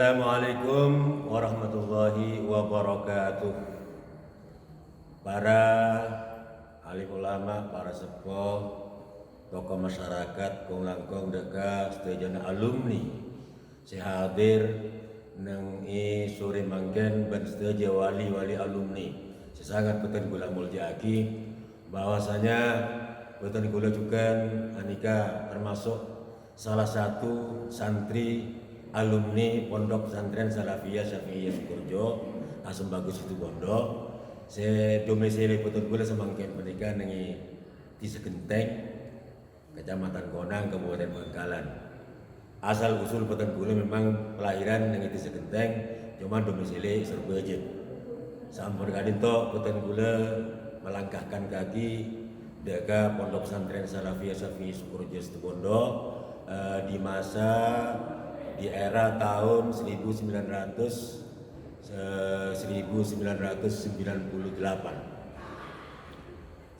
Assalamualaikum warahmatullahi wabarakatuh. Para alim ulama, para sepuh, tokoh masyarakat, kong langkong deka, setujana alumni, si hadir neng sore mangken ban setuja wali alumni. Sesangat betul gula muljaki bahwasanya betul gula juga anika termasuk salah satu santri alumni Pondok Pesantren Salafiyah Syafi'iyah Sukorejo asem bagus itu pondok. Saya domisili betul gula semangkin menikah nengi di Segenteng, Kecamatan Konang, Kabupaten Bangkalan. Asal usul betul gula memang kelahiran nengi di Segenteng, cuma domisili Surabaya. Sampun kadinto betul gula melangkahkan kaki deka Pondok Pesantren Salafiyah Syafi'iyah Sukorejo itu pondok di masa di era tahun 1998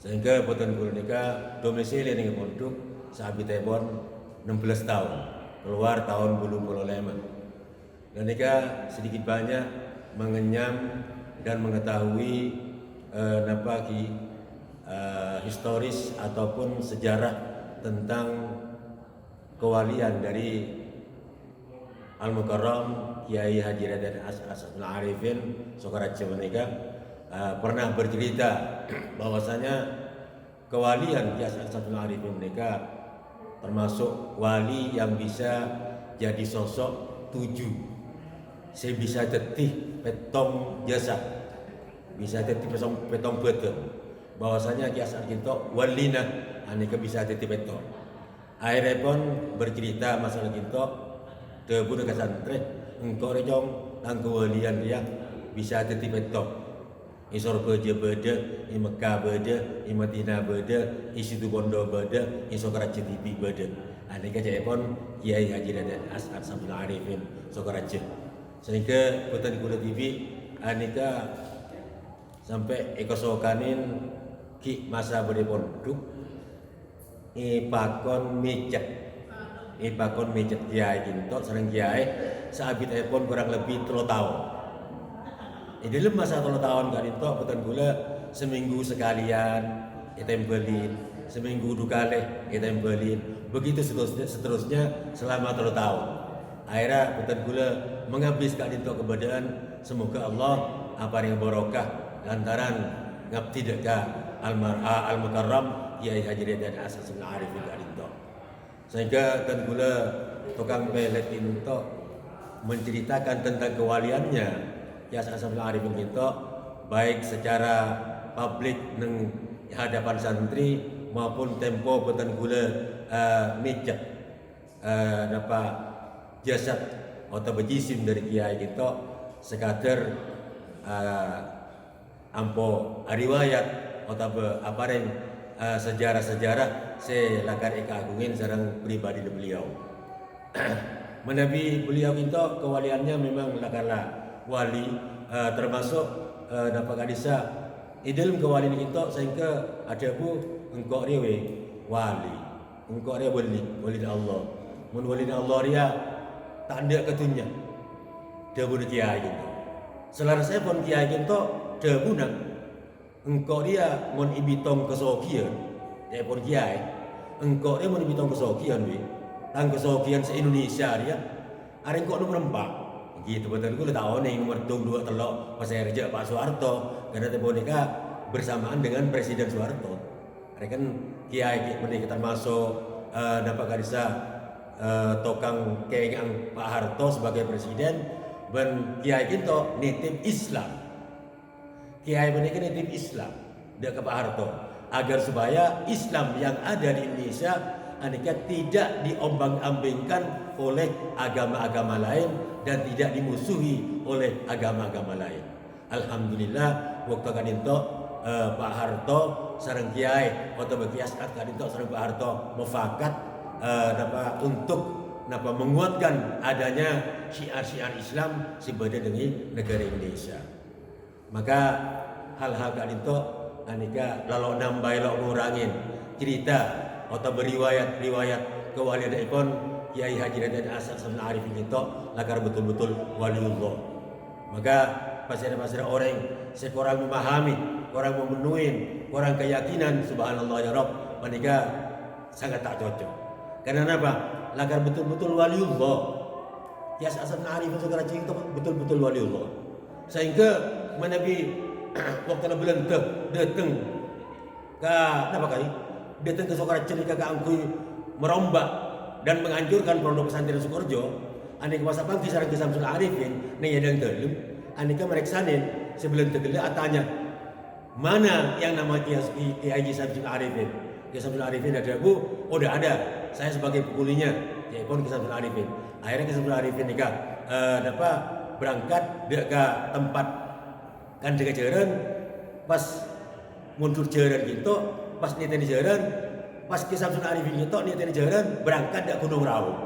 sehingga boten kula nika domisili ning pondok sabitipun 16 tahun keluar tahun 2005 dan nika sedikit banyak mengenyam dan mengetahui historis ataupun sejarah tentang kewalian dari Al-Mukarram Kiai Haji Raden As'adul Arifin Sukorejo menika pernah bercerita bahwasanya kewalian Kiai As'adul Arifin menika termasuk wali yang bisa jadi sosok 7. Saya bisa tetih petong jasa, bisa tetih petong betul. Bahwasanya Kiai As'adul Arifin walina anika bisa tetih petong. Akhirnya pun bercerita masalah kinto debu dekat santri engkau rejong tangku walian dia bisa tetip betok isor beja beda i Mekah beda i Madinah beda i Situ Bondo beda i Sukorejo TV beda anika pun Kiai Haji Raden As'adul Arifin Sukorejo sehingga boten kula TV anika sampai ekosokanin ki masa bade pondok i pakon micek Ipakon micet kiai kinto sareng kiai saabit pun kurang lebih 3 tahun. Di dalam masa 3 tahun kadinto boten gula seminggu sekalian itembelin, seminggu 2 kali itembelin. Begitu seterusnya selama 3 tahun. Akhirnya boten gula menghabis kadinto kebadan semoga Allah aparing barokah lantaran ngabdi deka Al-Mukarram Kiai Haji Raden As'adul Arifin kadinto. Sehingga kan gula tukang pelet itu menceritakan tentang kewaliannya Kiai As'adul Arifin itu baik secara publik neng hadapan santri maupun tempo boten gula micet jasad atau bejisim dari kiai itu sekadar ampo riwayat atau apareng sejarah-sejarah saya lakar ikagungin sarang pribadi beliau. Menabi beliau itu kewaliannya memang lakarlah wali termasuk dapat kadisa dalam kewalian itu sehingga ada bu engkau rewe wali engkau rewe wali Allah mun wali Allah dia tak ada ketunya dia bunuh kiai itu selarasnya pun kiai itu dia bunuh engkau dia mun ibitong kesokian dia pun kiai engkau dia mun ibitong kesokian we tang kesokian se-Indonesia dia are engkau nomor 4 gitu betul gue tahu nih nomor 2 telok pas saya kerja Pak Soeharto karena tempo nikah bersamaan dengan Presiden Soeharto are kan kiai menika termasuk dapat kadisa tokang keeng Pak Harto sebagai presiden ben kiai itu nitip Islam kiai menika nitip Islam dia ke Pak Harto agar supaya Islam yang ada di Indonesia anika tidak diombang-ambingkan oleh agama-agama lain dan tidak dimusuhi oleh agama-agama lain. Alhamdulillah waktu kadinto Pak Harto sareng kiai atau Kiai As'ad kadinto sareng Pak Harto mufakat untuk menguatkan adanya syiar-syiar Islam sebagai dengan negara Indonesia. Maka hal-hal kadinto anika lalu nambah lalu ngurangin cerita atau beriwayat kewalianipun Kiai Haji Raden Asad Sabun Arifin itu lagar betul-betul waliullah. Maka pasir-pasir orang sekurang memahami, kurang memenuhi, kurang keyakinan subhanallah ya Rabb, menikah sangat tak cocok. Karena apa? Lagar betul-betul waliullah. Kiai Asad Arifin segala itu betul-betul waliullah. Sehingga menabi waktu bulan datang ke apa kali? Datang ke Sokaraja ke angkui merombak dan menghancurkan pondok pesantren Sukorejo. Anik masa pagi sareng ke Samsul Arifin ning yang dalam anika mereksanin sebelum tegela tanya mana yang nama Kiai Haji Samsul Arifin. Kiai Samsul Arifin ada Bu? Oh udah ada. Saya sebagai pukulinya. Ya pun Kiai Samsul Arifin. Akhirnya Kiai Samsul Arifin nikah berangkat ke tempat kan dekat jalan pas mundur jalan gitu pas niteni jalan pas Kiai Samsul Arifin itu niteni jalan berangkat ke Gunung Raung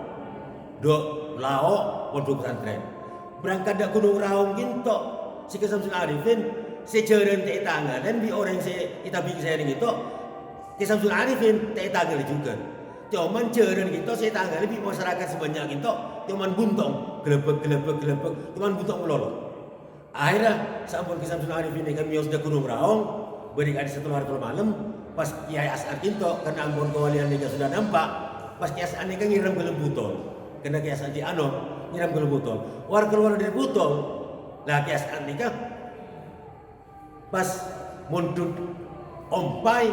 do lao pondok pesantren berangkat ke Gunung Raung gitu si Kiai Samsul Arifin si jalan teh tanggal dan di orang si kita bikin saya gitu Kiai Samsul Arifin teh tanggal juga cuman jalan gitu si tanggal lebih masyarakat sebanyak itu cuman buntung gelebek cuman buntung melolot. Akhirnya sampun Kiai Samsul Arifin ini kami sudah Gunung Raung berikan setelah hari malam pas Kiai As'ad itu karena ampun kewalian ini sudah nampak pas Kiai As'ad ini kan ngiram ke Lembutol karena Kiai As'ad di ngiram ke Lembutol warga keluar dari Butol lah Kiai As'ad ini kan pas mundur ompai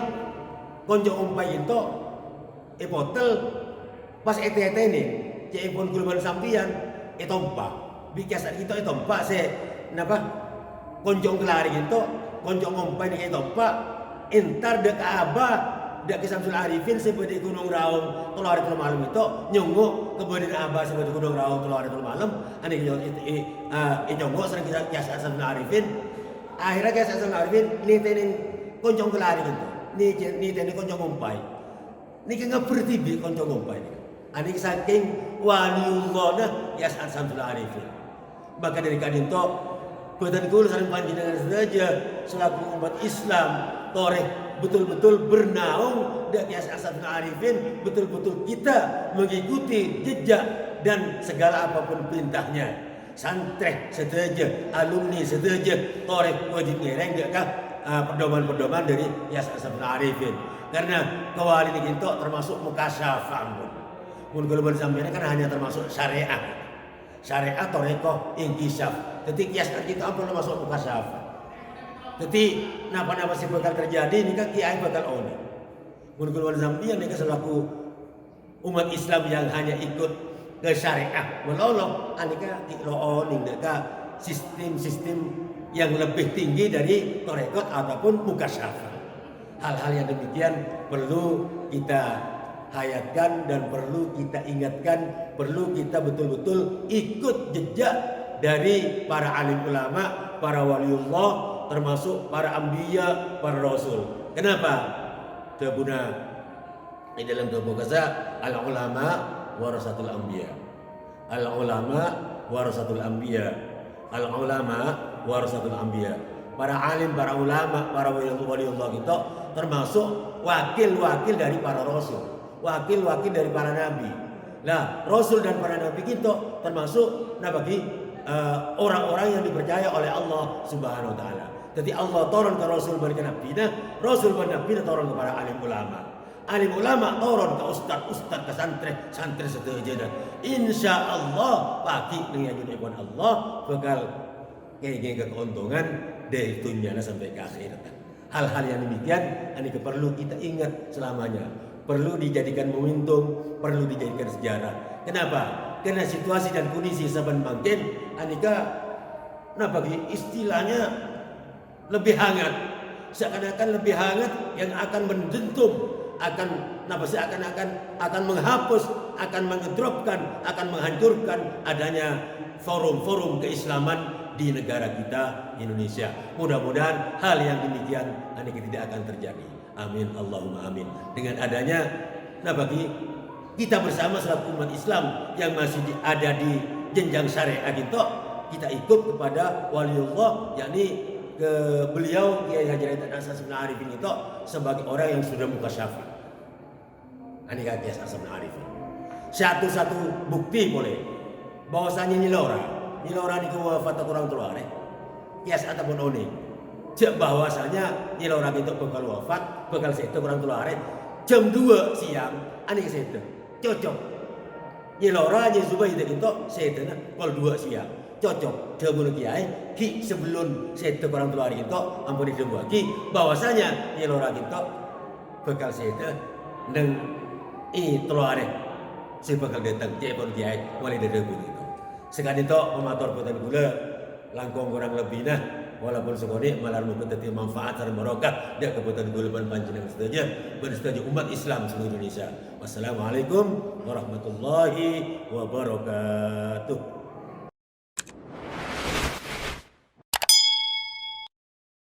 konjo ompai itu epotel pas ete ini Kiai pun guluman sampian etompa Kiai As'ad itu etompa se napa konjong kelari gitu konjong ompai nih etompa entar dek Abah dek Kiai Samsul Arifin seperti Gunung Raung tolong hari malam itu nyunggu kemudian Abah seperti Gunung Raung tolong hari malam ane nyunggu sering Kiai Samsul Arifin akhirnya Kiai Samsul Arifin nitenin konjong kelari gitu nitenin konjong ompai ini kan bertibi konjong ompai ane saking waliullahnya Kiai Samsul Arifin maka dari kadin to badan kula sareng panjenengan saja selaku umat Islam toreh betul-betul bernaung dan Kiai As'ad Arifin betul-betul kita mengikuti jejak dan segala apapun perintahnya santreh sedaja alumni sedaja toreh wajib ngereng enggak pedoman-pedoman dari Kiai As'ad Arifin karena kewali ini itu termasuk mukasyafah mun kula sampeyan kan hanya termasuk syariat torekoh ingkisaf jadi Kiai As'ad itu ampun masuk mukasyafah jadi napa-napa sih bakal terjadi ini kan Kiai bakal oni mun kula sampeyan nek selaku umat Islam yang hanya ikut ke syariah melolong anika diloon ka sistem-sistem yang lebih tinggi dari torekot ataupun mukasyafah hal-hal yang demikian perlu kita hayatkan dan perlu kita ingatkan, perlu kita betul-betul ikut jejak dari para alim ulama, para waliullah, termasuk para anbiya, para rasul. Kenapa? Tabuna di dalam tubuh kasa al ulama warasatul anbiya. Al ulama warasatul anbiya. Al ulama warasatul anbiya. Para alim, para ulama, para waliullah kita termasuk wakil-wakil dari para rasul. Wakil-wakil dari para nabi. Nah, rasul dan para nabi kita termasuk bagi orang-orang yang dipercaya oleh Allah Subhanahu wa taala. Jadi Allah turun ke rasul dan nabi, rasul dan nabi turun kepada alim ulama. Alim ulama turun ke ustaz ke santri setuju. Insyaallah pagi dengan junjungan Allah bakal kayak keuntungan dari dunia sampai ke akhirat. Hal-hal yang demikian ini perlu kita ingat selamanya. Perlu dijadikan momentum, perlu dijadikan sejarah. Kenapa? Karena situasi dan kondisi saban bangkin, anika bagi istilahnya lebih hangat. Seakan-akan lebih hangat yang akan menjentum, akan menghapus, akan mengedropkan, akan menghancurkan adanya forum-forum keislaman di negara kita Indonesia. Mudah-mudahan hal yang demikian anika tidak akan terjadi. Amin Allahumma amin. Dengan adanya bagi kita bersama selaku umat Islam yang masih ada di jenjang syariat itu, kita ikut kepada waliullah yakni ke beliau Kiai Haji Raden As'ad Arifin itu sebagai orang yang sudah mukasyafah. Ini Kiai As'ad Arifin. Satu-satu bukti boleh bahwasanya nyilora ni wafat kurang tua kias ataupun oni. Cek bahwasanya nyilora itu bakal wafat, bakal seto kurang tua jam 2 siang ani seto. Cocok. Nyilora nya subah itu seto pol 2 siang. Cocok demun kiai ki sebelum seto kurang tua itu ampun didebu ki bahwasanya nyilora itu bakal seto neng telur si bakal datang cek pun kiai mulai debu itu. Sekali itu pematur putan gula langkung kurang lebih nah walaupun sekali malah menjadi manfaat dan barokah dia keputusan gula panjenengan saja bersetuju umat Islam seluruh Indonesia. Wassalamualaikum warahmatullahi wabarakatuh.